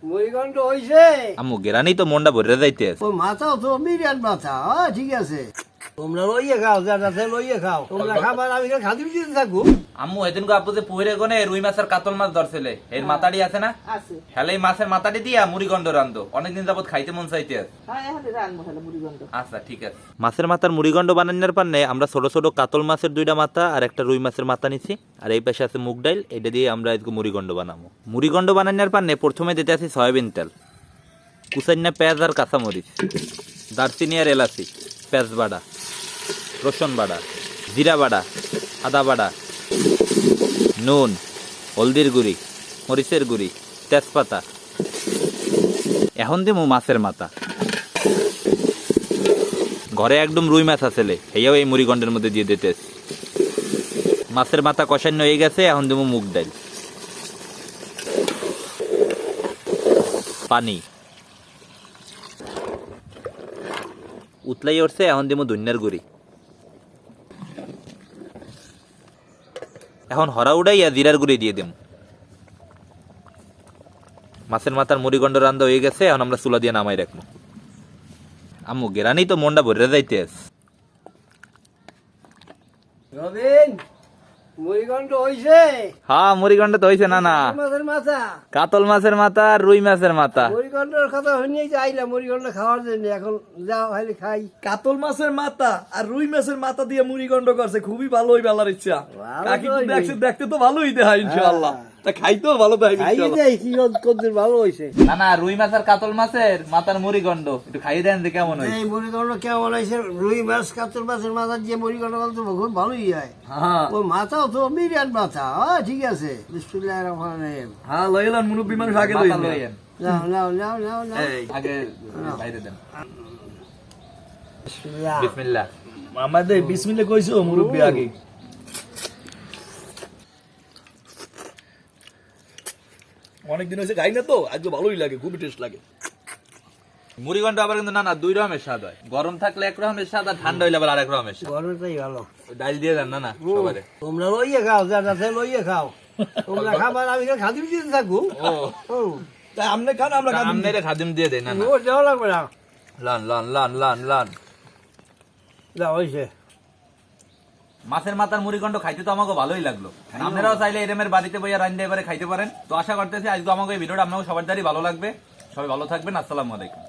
মুড়িঘণ্ট হইছে আম্মু গেরানি তো মনটা ভরে যাইতে আছে। ও মাথাও তো বিরাট মাথা। ঠিক আছে, তোমরা লইয়ে খাও, যাতে লইয়ে খাও। তোমরা খাবার, আমি খাদিম দিতে থাকবো। আম্মু এদিন আপু যে পুইরে গনে রুই মাছের কাতল মাছ ধরছিলে, এর মাথাটি আছে না? আছে। হেলে মাছের মাথাটি দিয়া মুড়িগন্ড রান্ধো, অনেকদিন যাবত খাইতে মন চাইতে আছে। হ্যাঁ, এখন রাখবো তাহলে মুড়িঘণ্ট। আচ্ছা ঠিক আছে। মাছের মাথার মুড়িগন্ড বানানোর পান্নে আমরা ছোট ছোট কাতল মাছের 2টা মাথা আর একটা রুই মাছের মাথা নিছি, আর এই পাশে আছে মুগ ডাইল। এটা দিয়ে আমরা আজকে মুড়িগন্ড বানাবো। মুড়িগন্ড বানানোর পান্নে প্রথমে দিতে আছে সয়াবিন তেল, কুচাইনা পেঁয়াজ আর কাঁচামরিচ, দারচিনি আর এলাচি, পেঁয়াজ বাটা, রসুন বাটা, জিরা বাটা, আদা বাটা, নুন, হলদির গুঁড়ি, মরিচের গুঁড়ি, তেজপাতা। এখন দিমু মাছের মাথা। ঘরে একদম রুই মাছ আছে, এইও এই মুড়িগন্ডের মধ্যে দিয়ে দিতে। মাছের মাথা কষানো হয়ে গেছে, এখন দিমু মুগ ডাল, পানি উতলাই উঠছে, এখন দিমু ধনিয়ার গুঁড়ি। এখন হরা উড়াইয়া জিরার গুঁড়ি দিয়ে দিম। মাছের মাথার মুড়িগন্ড রান্না হয়ে গেছে, এখন আমরা চুলা দিয়ে নামাই রাখবো। আম্মু গেরানি তো মনটা ভরে যাইতে আছে। রবিন, মুড়িঘণ্ট হইছে? হ্যাঁ, মুড়িগন্ড তো হয়েছে। না না, মাছের মাথা, কাতল মাছের মাথা আর রুই মাছের মাথা। মুড়িঘণ্টের কথা হইনি যে আইলা মুড়িঘণ্ট খাওয়ার জন্য। এখন যাও, খাইলে খাই। কাতল মাছের মাথা আর রুই মাছের মাথা দিয়ে মুড়িগন্ড করছে, খুবই ভালো হই বেলার ইচ্ছা। ভালো কাকি তো হইবে। দেখছে, দেখতে তো ভালোই দেখায় ইনশাআল্লাহ। তা খাইতেও ভালো দেখায় খাইয়ে ইনশাআল্লাহ। দেয় কি কদ্দুর ভালো হইছে। না না, রুই মাছ আর কাতল মাছের মাথার মুড়িগন্ড একটু খাইয়ে দেন যে কেমন হয়েছে। এই মুড়িঘণ্ট কেমন হয়েছে? রুই মাছ, কাতল মাছের মাথা দিয়ে মুড়িঘণ্ট বলতে খুব ভালোই হয়। হ্যাঁ ওই মাথাও তো বিরাট মাথা। ঠিক আছে, বিসমিল্লাহির রহমানির রহিম। হ্যাঁ, লইলাম মুরব্বী মানুষ আগে মাথা লইলেন। লইয়েন। নাও নাও নাও নাও নাও। এই আগে বাইরে দেন। বিসমিল্লাহ। বিসমিল্লাহ। আমাদের বিসমিল্লাহ কইছো মুরব্বী আগে। অনেকদিন হয়েছে খাই না তো, আজকে ভালোই লাগে, খুবই টেস্ট লাগে। মুড়িগন্ড আবার কিন্তু না না 2 রকমের স্বাদ হয়। গরম থাকলে এক রকমের স্বাদ, আর ঠান্ডা হইলে আবার আরেক রকমের স্বাদ। গরমটাই ভালো। ডাল দিয়ে দেন। না না, সবারে। তোমরা লইয়ে খাও, যাতে লইয়ে খাও। তোমরা খাবার, আমি খাদিম দিতে থাকবো। ও তাই আমনে খান, আমরা খান। আমনেরে খাদিম দিয়ে দেন। না না, ও দেওয়া লাগবে না। লান লান লান লান লান। যা হয়েছে। মাছের মাথার মুড়িগন্ড খাইতে তো আমাকে ভালোই লাগলো। আপনারাও চাইলে এরমের বাড়িতে বইয়া রান্না এবারে খাইতে পারেন। তো আশা করতেছি আজকে আমাকে এই ভিডিওটা আপনাকে সবার দ্বারাই ভালো লাগবে। সবাই ভালো থাকবেন। আসসালামু আলাইকুম।